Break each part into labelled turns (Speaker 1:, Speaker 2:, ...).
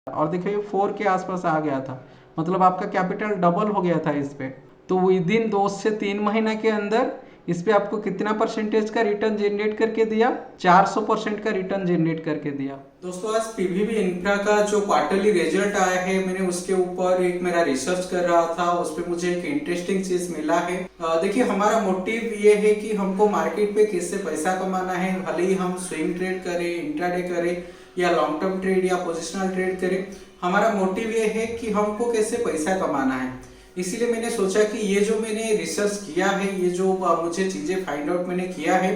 Speaker 1: और देखो ये 4 के आसपास आ गया था, मतलब आपका कैपिटल डबल हो गया था इस पे। तो विद इन 2 से 3 महीना के अंदर इस पे आपको कितना परसेंटेज का रिटर्न जनरेट करके दिया? 400% का रिटर्न जनरेट करके दिया। दोस्तों आज पीवीबी इंफ्रा का जो क्वार्टरली रिजल्ट आया है, मैंने उसके ऊपर एक मेरा रिसर्च कर रहा था, उस पर मुझे एक इंटरेस्टिंग चीज मिला है। देखिए हमारा मोटिव ये है कि हमको मार्केट पे किससे पैसा कमाना है, भले ही हम स्विंग ट्रेड करें, इंट्राडे करें या लॉन्ग टर्म ट्रेड या पोजिशनल ट्रेड करें, हमारा मोटिव ये है कि हमको कैसे पैसा कमाना है। इसीलिए मैंने सोचा कि ये जो मैंने रिसर्च किया है, ये जो मुझे चीजें फाइंड आउट मैंने किया है,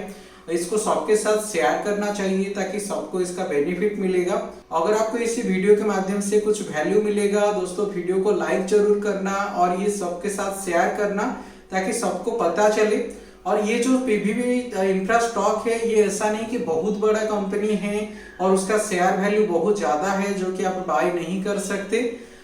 Speaker 1: इसको सबके साथ शेयर करना चाहिए ताकि सबको इसका बेनिफिट मिलेगा। अगर आपको इसी वीडियो के माध्यम से कुछ वैल्यू मिलेगा दोस्तों, वीडियो को लाइक जरूर करना और ये सबके साथ शेयर करना ताकि सबको पता चले। और ये जो पीवीबी इंफ्रा स्टॉक है, ये ऐसा नहीं कि बहुत बड़ा कंपनी है और उसका शेयर वैल्यू बहुत ज्यादा है जो कि आप बाय नहीं कर सकते।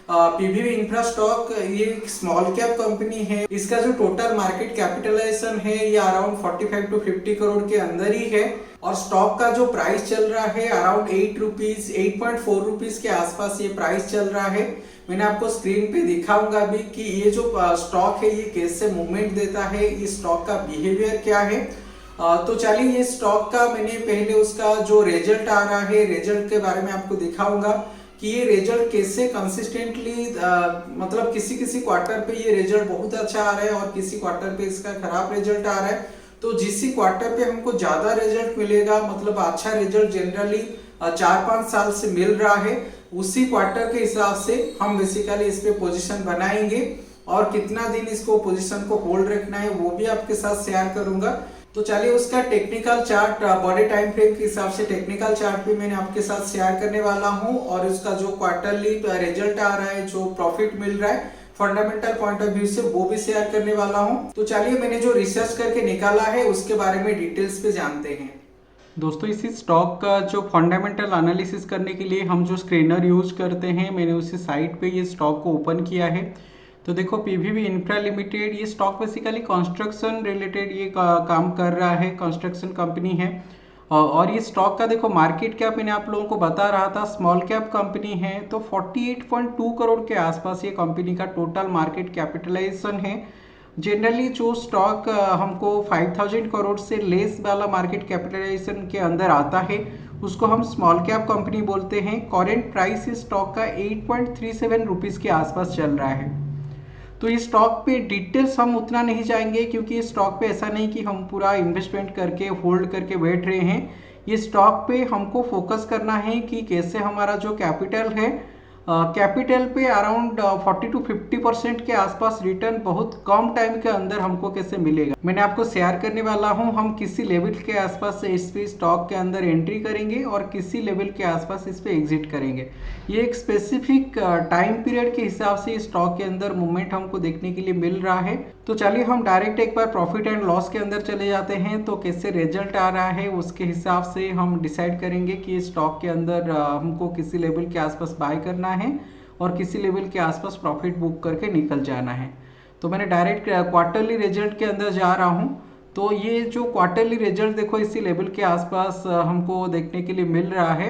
Speaker 1: पीवीबी इंफ्रा स्टॉक ये एक स्मॉल कैप कंपनी है। इसका जो टोटल मार्केट कैपिटलाइजेशन है ये अराउंड 45 to 50 करोड़ के अंदर ही है। और स्टॉक का जो प्राइस चल रहा है अराउंड 8 रुपीज 8.4 रुपीज के आसपास ये प्राइस चल रहा है। मैंने आपको स्क्रीन पे दिखाऊंगा भी कि ये जो स्टॉक है ये कैसे मूवमेंट देता है, इस स्टॉक का बिहेवियर क्या है। तो चलिए ये स्टॉक का मैंने पहले उसका जो रिजल्ट आ रहा है, रिजल्ट के बारे में आपको दिखाऊंगा कि ये रिजल्ट कैसे कंसिस्टेंटली, मतलब किसी किसी क्वार्टर पे ये रिजल्ट बहुत अच्छा आ रहा है और किसी क्वार्टर पे इसका खराब रिजल्ट आ रहा है। तो जिस क्वार्टर पे हमको ज्यादा रिजल्ट मिलेगा, मतलब अच्छा रिजल्ट जनरली 4-5 साल से मिल रहा है, उसी क्वार्टर के हिसाब से हम बेसिकली इस पे पोजीशन बनाएंगे और कितना दिन इसको पोजीशन को होल्ड रखना है वो भी आपके साथ शेयर करूंगा। तो चलिए उसका टेक्निकल चार्ट, बड़े टाइम फ्रेम के हिसाब से टेक्निकल चार्ट भी मैंने आपके साथ शेयर करने वाला हूं और उसका जो क्वार्टरली रिजल्ट आ रहा है, जो प्रॉफिट मिल रहा है फंडामेंटल पॉइंट ऑफ व्यू से, वो भी शेयर करने वाला हूं। तो चलिए मैंने जो रिसर्च करके निकाला है उसके बारे में डिटेल्स पे जानते हैं। दोस्तों इसी स्टॉक का जो फंडामेंटल एनालिसिस करने के लिए हम जो स्क्रीनर यूज करते हैं, मैंने उसी साइट पे ये स्टॉक को ओपन किया है। तो देखो पीवीबी इंफ्रा लिमिटेड, ये स्टॉक बेसिकली कंस्ट्रक्शन रिलेटेड ये काम कर रहा है, कंस्ट्रक्शन कंपनी है। और ये स्टॉक का देखो मार्केट कैप मैंने आप लोगों को बता रहा था, स्मॉल कैप कंपनी है। तो 48.2 करोड़ के आसपास ये कंपनी का टोटल मार्केट कैपिटलाइजेशन है। जनरली जो स्टॉक हमको 5000 करोड़ से लेस वाला मार्केट कैपिटलाइजेशन के अंदर आता है उसको हम स्मॉल कैप कंपनी बोलते हैं। करेंट प्राइस इस स्टॉक का 8.37 रुपीज़ के आसपास चल रहा है। तो इस स्टॉक पे डिटेल्स हम उतना नहीं जाएंगे क्योंकि इस स्टॉक पे ऐसा नहीं कि हम पूरा इन्वेस्टमेंट करके होल्ड करके बैठ रहे हैं। ये स्टॉक पे हमको फोकस करना है कि कैसे हमारा जो कैपिटल है, कैपिटल पे अराउंड 40 to 50% के आसपास रिटर्न बहुत कम टाइम के अंदर हमको कैसे मिलेगा, मैंने आपको शेयर करने वाला हूं। हम किसी लेवल के आसपास से इस पे स्टॉक के अंदर एंट्री करेंगे और किसी लेवल के आसपास इस पे एग्जिट करेंगे। ये एक स्पेसिफिक टाइम पीरियड के हिसाब से स्टॉक के अंदर मूवमेंट हमको देखने के लिए मिल रहा है। तो चलिए हम डायरेक्ट एक बार प्रॉफिट एंड लॉस के अंदर चले जाते हैं। तो कैसे रिजल्ट आ रहा है उसके हिसाब से हम डिसाइड करेंगे कि स्टॉक के अंदर हमको किसी लेवल के आसपास बाय करना है और किसी लेवल के आसपास प्रॉफिट बुक करके निकल जाना है। तो मैंने डायरेक्ट क्वार्टरली रिजल्ट के अंदर जा रहा हूँ। तो ये जो क्वार्टरली रिजल्ट देखो इसी लेवल के आसपास हमको देखने के लिए मिल रहा है।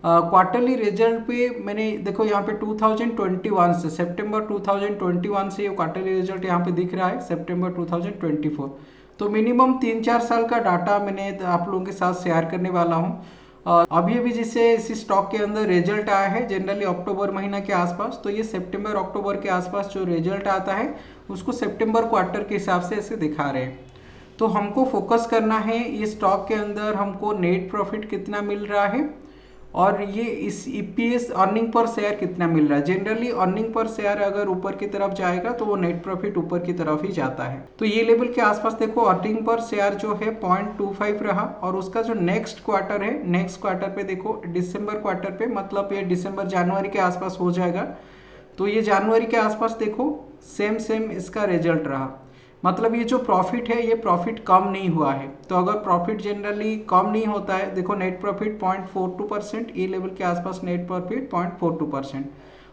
Speaker 1: क्वार्टरली रिजल्ट पे मैंने देखो यहाँ पे 2021 से, सितंबर 2021 से ये क्वार्टरली रिजल्ट यहाँ पे दिख रहा है, सितंबर 2024। तो मिनिमम 3-4 साल का डाटा मैंने आप लोगों के साथ शेयर करने वाला हूँ। अभी अभी जिससे इसी स्टॉक के अंदर रिजल्ट आया है जनरली अक्टूबर महीना के आसपास, तो ये सितंबर अक्टूबर के आसपास जो रिजल्ट आता है उसको सितंबर क्वार्टर के हिसाब से ऐसे दिखा रहे हैं। तो हमको फोकस करना है ये स्टॉक के अंदर हमको नेट प्रॉफिट कितना मिल रहा है और ये इस ईपीएस अर्निंग पर शेयर कितना मिल रहा है। जनरली अर्निंग पर शेयर अगर ऊपर की तरफ जाएगा तो वो नेट प्रॉफिट ऊपर की तरफ ही जाता है। तो ये लेवल के आसपास देखो अर्निंग पर शेयर जो है 0.25 रहा और उसका जो नेक्स्ट क्वार्टर है, नेक्स्ट क्वार्टर पे देखो दिसंबर क्वार्टर पे, मतलब ये दिसंबर जनवरी के आसपास हो जाएगा। तो ये जनवरी के आसपास देखो सेम सेम इसका रिजल्ट रहा, मतलब ये जो प्रॉफिट है ये प्रॉफिट कम नहीं हुआ है। तो अगर प्रॉफिट जनरली कम नहीं होता है, देखो नेट प्रॉफिट 0.42%, ये लेवल के आसपास नेट प्रॉफिट 0.42%।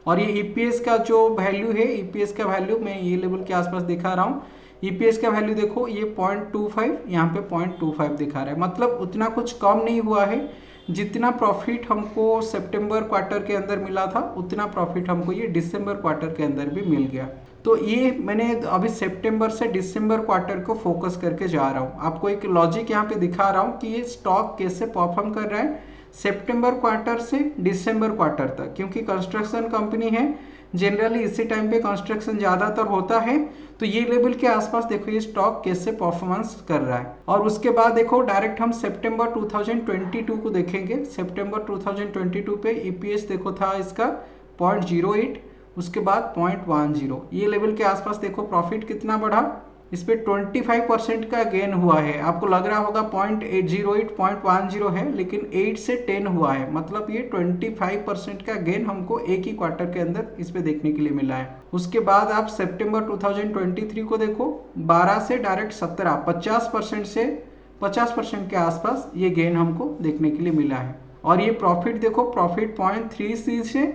Speaker 1: और ये ईपीएस का जो वैल्यू है, ईपीएस का वैल्यू मैं ये लेवल के आसपास दिखा रहा हूँ। ईपीएस का वैल्यू देखो ये 0.25, यहाँ पे 0.25 दिखा रहा है, मतलब उतना कुछ कम नहीं हुआ है जितना प्रॉफिट हमको सितंबर क्वार्टर के अंदर मिला था उतना प्रॉफिट हमको ये दिसंबर क्वार्टर के अंदर भी मिल गया। तो ये मैंने अभी सितंबर से दिसंबर क्वार्टर को फोकस करके जा रहा हूँ, आपको एक लॉजिक यहाँ पे दिखा रहा हूँ कि ये स्टॉक कैसे परफॉर्म कर रहा है सितंबर क्वार्टर से दिसंबर क्वार्टर तक, क्योंकि कंस्ट्रक्शन कंपनी है, जनरली इसी टाइम पे कंस्ट्रक्शन ज़्यादातर होता है। तो ये लेवल के आसपास देखो ये स्टॉक कैसे परफॉर्मेंस कर रहा है। और उसके बाद देखो डायरेक्ट हम सितंबर 2022 को देखेंगे। सितंबर 2022 पे ईपीएस देखो था इसका 0.08, उसके बाद 0.10, ये लेवल के आसपास देखो प्रॉफिट कितना बढ़ा, इस पे 25% का गेन हुआ है। आपको लग रहा होगा 0.08 0.10 है, लेकिन 8 से 10 हुआ है, मतलब ये 25% का गेन हमको एक ही क्वार्टर के अंदर इस पे देखने के लिए मिला है। उसके बाद आप सितंबर 2023 को देखो, 12 से डायरेक्ट 17, 50% से 50% के आसपास ये गेन हमको देखने के लिए मिला है। और ये प्रॉफिट देखो, प्रॉफिट 0.33 से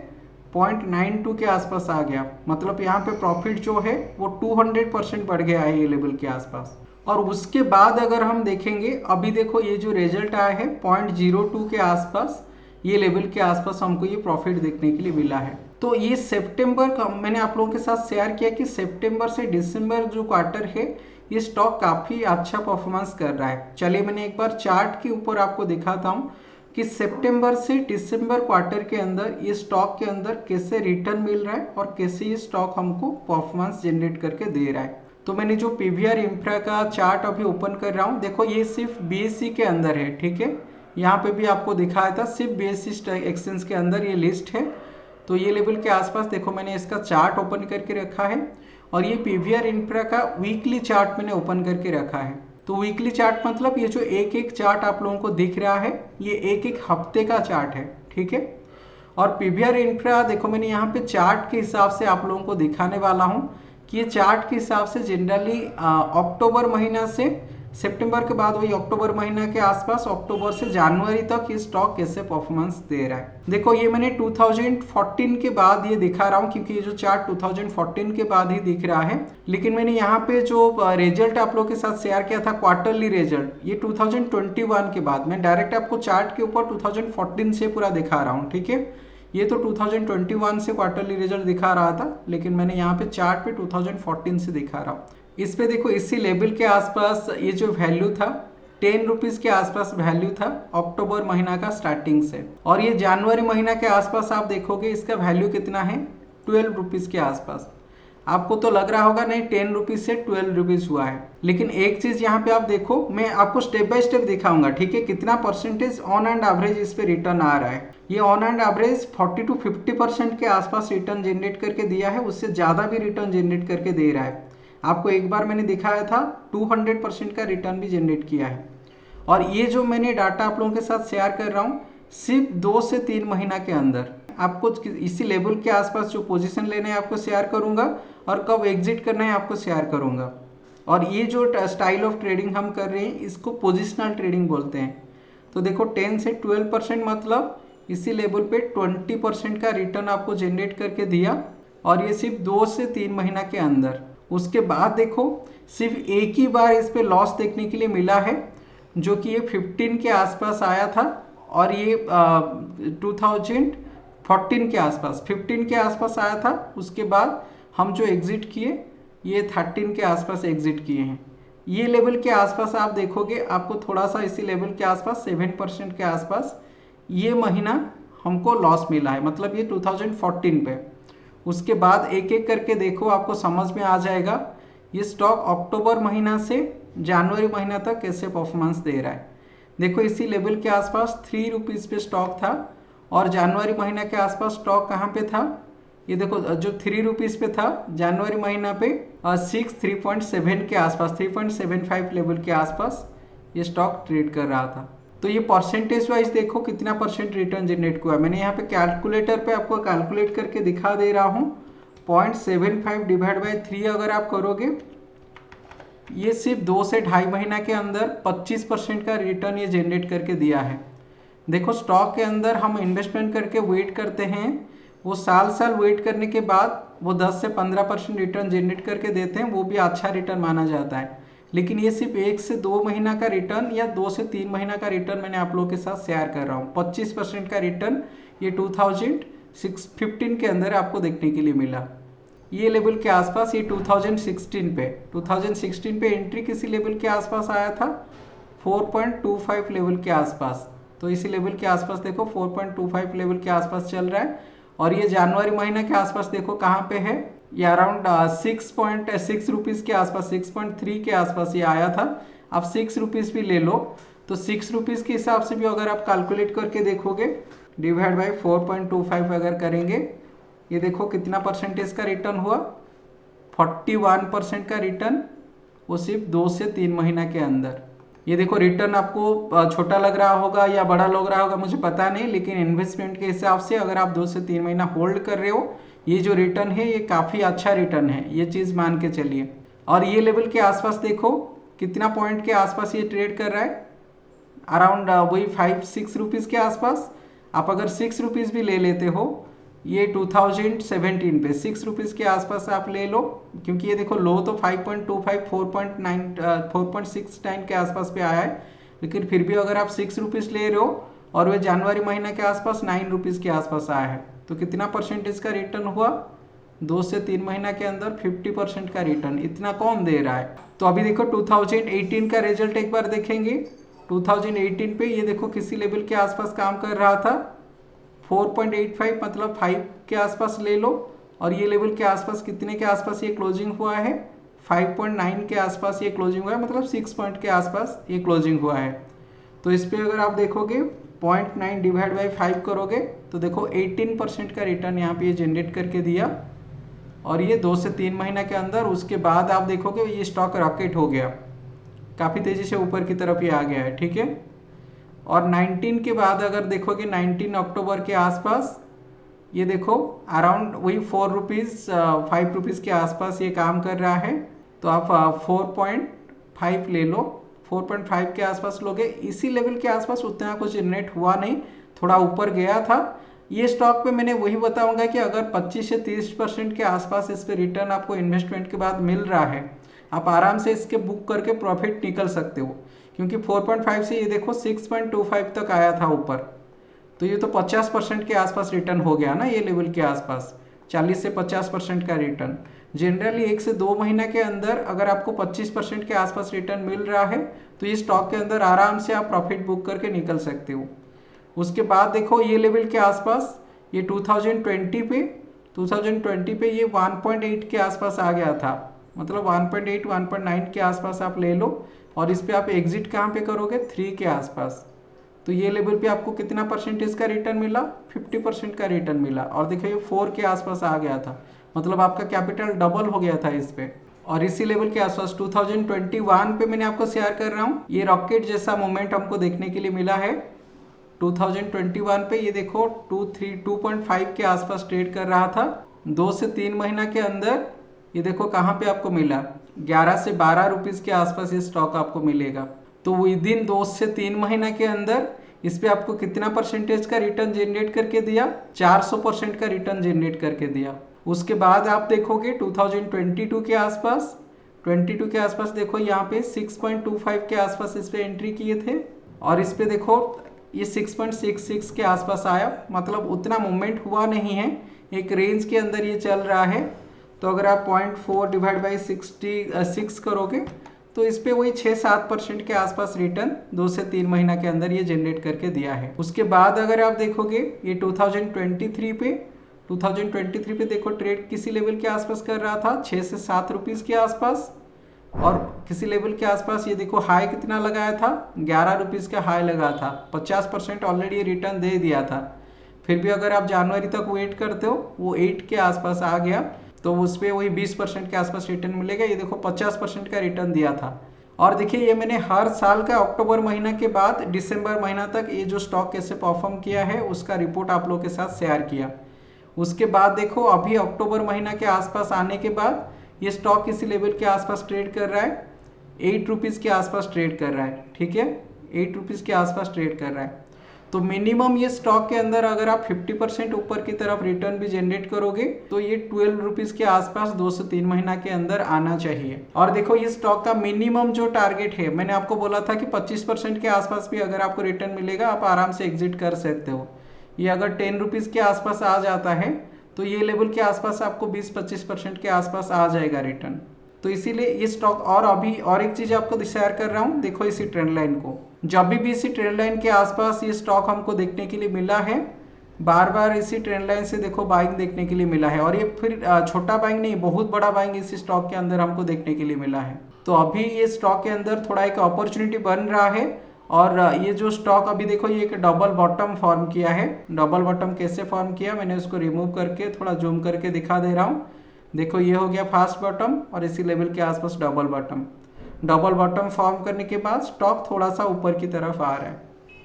Speaker 1: 0.92 के आसपास आ गया, मतलब यहाँ पे प्रॉफिट जो है वो 200% बढ़ गया है ये लेवल के आसपास। और उसके बाद अगर हम देखेंगे, अभी देखो ये जो रिजल्ट आया है 0.02 के आसपास, ये लेवल के आसपास हमको ये प्रॉफिट देखने के लिए मिला है। तो ये सितंबर का मैंने आप लोगों के साथ शेयर किया कि सितंबर से दिसंबर जो क्वार्टर है ये स्टॉक काफ़ी अच्छा परफॉर्मेंस कर रहा है। चलिए मैंने एक बार चार्ट के ऊपर आपको दिखाता हूँ कि सितंबर से दिसंबर क्वार्टर के अंदर ये स्टॉक के अंदर कैसे रिटर्न मिल रहा है और कैसे ये स्टॉक हमको परफॉर्मेंस जनरेट करके दे रहा है। तो मैंने जो पीवीआर इंफ्रा का चार्ट अभी ओपन कर रहा हूँ, देखो ये सिर्फ बीएससी के अंदर है, ठीक है, यहाँ पे भी आपको दिखाया था सिर्फ बीएससी एक्सचेंज के अंदर ये लिस्ट है। तो ये लेवल के आसपास देखो मैंने इसका चार्ट ओपन करके रखा है, और ये पीवीआर इंफ्रा का वीकली चार्ट मैंने ओपन करके रखा है। तो वीकली चार्ट मतलब ये जो एक एक चार्ट आप लोगों को दिख रहा है ये एक एक हफ्ते का चार्ट है, ठीक है। और पीवीआर इंफ्रा देखो मैंने यहाँ पे चार्ट के हिसाब से आप लोगों को दिखाने वाला हूँ कि ये चार्ट के हिसाब से जनरली अक्टूबर महीना से सितंबर के बाद वही अक्टूबर महीना के आसपास, अक्टूबर से जनवरी तक ये स्टॉक कैसे परफॉर्मेंस दे रहा है। देखो ये मैंने 2014 के बाद ये दिखा रहा हूँ, क्योंकि ये जो चार्ट 2014 के बाद ही दिख रहा है। लेकिन मैंने यहाँ पे जो रिजल्ट आप लोग के साथ शेयर किया था क्वार्टरली रिजल्ट, ये 2021 के बाद, मैं डायरेक्ट आपको चार्ट के ऊपर 2014 से पूरा दिखा रहा हूँ, ठीक है। ये तो 2021 से क्वार्टरली रिजल्ट दिखा रहा था, लेकिन मैंने यहाँ पे चार्ट पे 2014 से दिखा रहा हूँ। इस पे देखो इसी लेवल के आसपास ये जो वैल्यू था 10 रुपीज के आसपास वैल्यू था अक्टूबर महीना का स्टार्टिंग से। और ये जनवरी महीना के आसपास आप देखोगे इसका वैल्यू कितना है 12 रुपीज के आसपास। आपको तो लग रहा होगा नहीं 10 रुपीज से 12 रुपीज हुआ है, लेकिन एक चीज यहाँ पे आप देखो, मैं आपको स्टेप बाय स्टेप दिखाऊंगा, ठीक है, कितना परसेंटेज ऑन एंड एवरेज इस पे रिटर्न आ रहा है। ये ऑन एंड एवरेज 40 to 50% के आसपास रिटर्न जनरेट करके दिया है, उससे ज्यादा भी रिटर्न जनरेट करके दे रहा है। आपको एक बार मैंने दिखाया था 200% का रिटर्न भी जनरेट किया है। और ये जो मैंने डाटा आप लोगों के साथ शेयर कर रहा हूँ सिर्फ 2 से 3 महीना के अंदर, आपको इसी लेवल के आसपास जो पोजीशन लेना है आपको शेयर करूंगा, और कब एग्जिट करना है आपको शेयर करूंगा। और ये जो स्टाइल ऑफ ट्रेडिंग हम कर रहे हैं इसको पोजिशनल ट्रेडिंग बोलते हैं। तो देखो 10 से 12% मतलब इसी लेवल पे 20% का रिटर्न आपको जनरेट करके दिया, और ये सिर्फ 2 से 3 महीना के अंदर। उसके बाद देखो सिर्फ एक ही बार इस पे लॉस देखने के लिए मिला है, जो कि ये 15 के आसपास आया था, और ये 2014 के आसपास 15 के आसपास आया था। उसके बाद हम जो एग्जिट किए ये 13 के आसपास एग्जिट किए हैं। ये लेवल के आसपास आप देखोगे आपको थोड़ा सा इसी लेवल के आसपास 7% के आसपास ये महीना हमको लॉस मिला है, मतलब ये 2014 पे। उसके बाद एक एक करके देखो आपको समझ में आ जाएगा ये स्टॉक अक्टूबर महीना से जनवरी महीना तक कैसे परफॉर्मेंस दे रहा है। देखो इसी लेवल के आसपास 3 रुपीज़ पे स्टॉक था, और जनवरी महीना के आसपास स्टॉक कहाँ पे था, ये देखो जो 3 रुपीज़ पे था जनवरी महीना पे 3.7 के आसपास 3.75 लेवल के आसपास ये स्टॉक ट्रेड कर रहा था। तो ये परसेंटेज वाइज देखो कितना परसेंट रिटर्न जनरेट हुआ है। मैंने यहाँ पे कैलकुलेटर पे आपको कैलकुलेट करके दिखा दे रहा हूँ। 0.75 डिवाइड बाई 3 अगर आप करोगे, ये सिर्फ 2 से 2.5 महीना के अंदर 25% का रिटर्न ये जनरेट करके दिया है। देखो स्टॉक के अंदर हम इन्वेस्टमेंट करके वेट करते हैं, वो साल साल वेट करने के बाद वो 10 से 15% रिटर्न जनरेट करके देते हैं, वो भी अच्छा रिटर्न माना जाता है। लेकिन ये सिर्फ 1 से 2 महीना का रिटर्न या 2 से 3 महीना का रिटर्न मैंने आप लोगों के साथ शेयर कर रहा हूँ। 25% का रिटर्न ये 2015 के अंदर आपको देखने के लिए मिला। ये लेवल के आसपास ये 2016 पे एंट्री किसी लेवल के आसपास आया था 4.25 लेवल के आसपास। तो इसी लेवल के आसपास देखो 4.25 लेवल के आसपास चल रहा है। और ये जनवरी महीना के आसपास देखो कहाँ पे है, ये अराउंड 6.6 रुपीज़ के आसपास, 6.3 के आसपास ये आया था। आप 6 रुपीज़ भी ले लो तो 6 रुपीज़ के हिसाब से भी अगर आप कैलकुलेट करके देखोगे डिवाइड बाई 4.25 अगर करेंगे, ये देखो कितना परसेंटेज का रिटर्न हुआ, 41% का रिटर्न, वो सिर्फ 2 से 3 महीना के अंदर। ये देखो रिटर्न आपको छोटा लग रहा होगा या बड़ा लग रहा होगा मुझे पता नहीं, लेकिन इन्वेस्टमेंट के हिसाब से अगर आप 2 से 3 महीना होल्ड कर रहे हो, ये जो रिटर्न है ये काफ़ी अच्छा रिटर्न है, ये चीज़ मान के चलिए। और ये लेवल के आसपास देखो कितना पॉइंट के आसपास ये ट्रेड कर रहा है, अराउंड वही 5-6 रुपीज़ के आसपास। आप अगर 6 रुपीज़ भी ले लेते हो, ये 2017 पे 6 रुपीज़ के आसपास आप ले लो, क्योंकि ये देखो लो तो 5.25 4.69 के आसपास पे आया है, लेकिन फिर भी अगर आप 6 रुपीज़ ले रहे हो और वे जनवरी महीना के आसपास 9 रुपीज़ के आसपास आया है, तो कितना परसेंटेज का रिटर्न हुआ, 2 से 3 महीना के अंदर 50% का रिटर्न। इतना कौन दे रहा है? तो अभी देखो 2018 का रिजल्ट एक बार देखेंगे। 2018 पे ये देखो किसी लेवल के आसपास काम कर रहा था, 4.85 मतलब 5 के आसपास ले लो। और ये लेवल के आसपास कितने के आसपास ये क्लोजिंग हुआ है, 5.9 के आसपास ये क्लोजिंग हुआ है, मतलब 6 पॉइंट के आसपास ये क्लोजिंग हुआ है। तो इस पर अगर आप देखोगे 0.9 डिवाइड बाई 5 करोगे तो देखो 18% का रिटर्न यहाँ पे ये जनरेट करके दिया। और ये 2 से 3 महीना के अंदर, उसके बाद आप देखोगे ये स्टॉक रॉकेट हो गया, काफ़ी तेज़ी से ऊपर की तरफ ये आ गया है, ठीक है। और 19 के बाद अगर देखोगे 19 अक्टूबर के आसपास ये देखो अराउंड वही 4 रुपीज़ 5 रुपीज़ के आसपास ये काम कर रहा है। तो आप 4.5 ले लो, 4.5 के आसपास लोगे, इसी लेवल के आसपास उतना कुछ जनरेट हुआ नहीं, थोड़ा ऊपर गया था। ये स्टॉक पे मैंने वही बताऊंगा कि अगर 25 से 30% के आसपास इस पे रिटर्न आपको इन्वेस्टमेंट के बाद मिल रहा है, आप आराम से इसके बुक करके प्रॉफिट निकल सकते हो, क्योंकि 4.5 से ये देखो 6.25 तक आया था ऊपर। तो ये तो 50% के आसपास रिटर्न हो गया ना, ये लेवल के आसपास 40 से 50% का रिटर्न। जनरली 1 से 2 महीना के अंदर अगर आपको 25% के आसपास रिटर्न मिल रहा है तो ये स्टॉक के अंदर आराम से आप प्रॉफिट बुक करके निकल सकते हो। उसके बाद देखो ये लेवल के आसपास ये 2020 पे ये 1.8 के आसपास आ गया था, मतलब 1.8 1.9 के आसपास आप ले लो। और इस पे आप एग्जिट कहाँ पे करोगे, 3 के आसपास। तो ये लेवल पे आपको कितना परसेंटेज का रिटर्न मिला, 50% का रिटर्न मिला। और देखिए ये 4 के आसपास आ गया था, मतलब आपका कैपिटल डबल हो गया था इस पे। और इसी लेवल के आसपास 2021 पे मैंने आपको शेयर कर रहा हूँ, ये रॉकेट जैसा मोमेंट हमको देखने के लिए मिला है। 2021 पे ये देखो 2.5 के आसपास ट्रेड कर रहा था, 2 से 3 महीना के अंदर ये देखो कहाँ पे आपको मिला, 11 से 12 रुपीज़ के आसपास ये स्टॉक आपको मिलेगा। तो विद इन 2 से 3 महीना के अंदर इस पे आपको कितना परसेंटेज का रिटर्न जनरेट करके दिया, 400% का रिटर्न जनरेट करके दिया। उसके बाद आप देखोगे 2022 के आसपास, 22 के आसपास देखो यहाँ पे 6.25 के आसपास इस पे एंट्री किए थे। और इस पे देखो ये 6.66 के आसपास आया, मतलब उतना मूवमेंट हुआ नहीं है, एक रेंज के अंदर ये चल रहा है। तो अगर आप 0.4 डिवाइड बाई 66 करोगे तो इस पे वही 6-7% के आसपास रिटर्न 2 से 3 महीना के अंदर ये जनरेट करके दिया है। उसके बाद अगर आप देखोगे ये 2023 पे देखो ट्रेड किसी लेवल के आसपास कर रहा था, 6 से 7 रुपीज़ के आसपास। और किसी लेवल के आसपास ये देखो हाई कितना लगाया था, 11 रुपीज़ का हाई लगा था, 50% ऑलरेडी रिटर्न दे दिया था। फिर भी अगर आप जनवरी तक वेट करते हो, वो 8 के आसपास आ गया, तो उस पर वही 20% के आसपास रिटर्न मिलेगा। ये देखो 50% का रिटर्न दिया था। और देखिए ये मैंने हर साल का अक्टूबर महीना के बाद दिसंबर महीना तक ये जो स्टॉक कैसे परफॉर्म किया है उसका रिपोर्ट आप लोगों के साथ शेयर किया। उसके बाद देखो अभी अक्टूबर महीना के आसपास आने के बाद ये स्टॉक इसी लेवल के आसपास ट्रेड कर रहा है, 8 रुपीज़ के आसपास ट्रेड कर रहा है, ठीक है, 8 रुपीज़ के आसपास ट्रेड कर रहा है। तो मिनिमम ये स्टॉक के अंदर अगर आप 50% ऊपर की तरफ रिटर्न भी जनरेट करोगे तो ये 12 रुपीज के आसपास 2 से 3 महीना के अंदर आना चाहिए। और देखो ये स्टॉक का मिनिमम जो टारगेट है, मैंने आपको बोला था कि 25% के आसपास भी अगर आपको रिटर्न मिलेगा आप आराम से एग्जिट कर सकते हो। ये अगर 10 रुपीज के आसपास आ जाता है तो ये लेवल के आसपास आपको 20-25% के आसपास आ जाएगा रिटर्न। तो इसीलिए ये स्टॉक, और अभी और एक चीज आपको शेयर कर रहा हूँ, देखो इसी ट्रेंड लाइन को, जब भी इसी ट्रेंड लाइन के आसपास ये स्टॉक हमको देखने के लिए मिला है, बार बार इसी ट्रेंड लाइन से देखो बाइंग देखने के लिए मिला है, और ये फिर छोटा बाइंग नहीं, बहुत बड़ा बाइंग इसी स्टॉक के अंदर हमको देखने के लिए मिला है। तो अभी ये स्टॉक के अंदर थोड़ा एक अपॉर्चुनिटी बन रहा है। और ये जो स्टॉक अभी देखो ये एक डबल बॉटम फॉर्म किया है। डबल बॉटम कैसे फॉर्म किया, मैंने उसको रिमूव करके थोड़ा जूम करके दिखा दे रहा हूँ। देखो ये हो गया फास्ट बॉटम और इसी लेवल के आसपास double bottom. Double bottom form करने के बाद स्टॉक थोड़ा सा ऊपर की तरफ आ रहा है।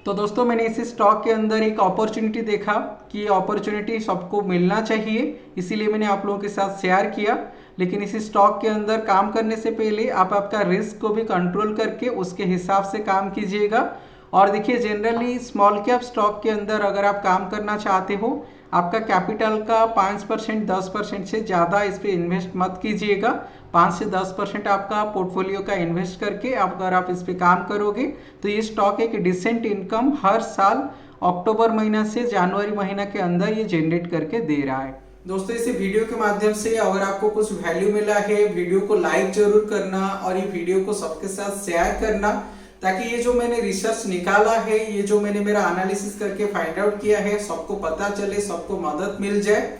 Speaker 1: तो दोस्तों मैंने इसी स्टॉक के अंदर एक अपॉर्चुनिटी देखा कि ये अपॉर्चुनिटी सबको मिलना चाहिए, इसीलिए मैंने आप लोगों के साथ शेयर किया। लेकिन इसी स्टॉक के अंदर काम करने से पहले आप आपका रिस्क को भी कंट्रोल करके उसके हिसाब से काम कीजिएगा। और देखिए जनरली स्मॉल कैप स्टॉक के अंदर अगर आप काम करना चाहते हो, आपका कैपिटल का 5% 10% से ज़्यादा इस पर इन्वेस्ट मत कीजिएगा। 5 से 10% आपका पोर्टफोलियो का इन्वेस्ट करके अगर आप इस पर काम करोगे तो ये स्टॉक एक डिसेंट इनकम हर साल अक्टूबर महीना से जनवरी महीना के अंदर ये जनरेट करके दे रहा है। दोस्तों इस वीडियो के माध्यम से अगर आपको कुछ वैल्यू मिला है, वीडियो को लाइक जरूर करना और ये वीडियो को सबके साथ शेयर करना, ताकि ये जो मैंने रिसर्च निकाला है, ये जो मैंने मेरा एनालिसिस करके फाइंड आउट किया है, सबको पता चले, सबको मदद मिल जाए।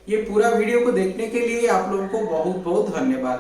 Speaker 1: ये पूरा वीडियो को देखने के लिए आप लोगों को बहुत बहुत धन्यवाद।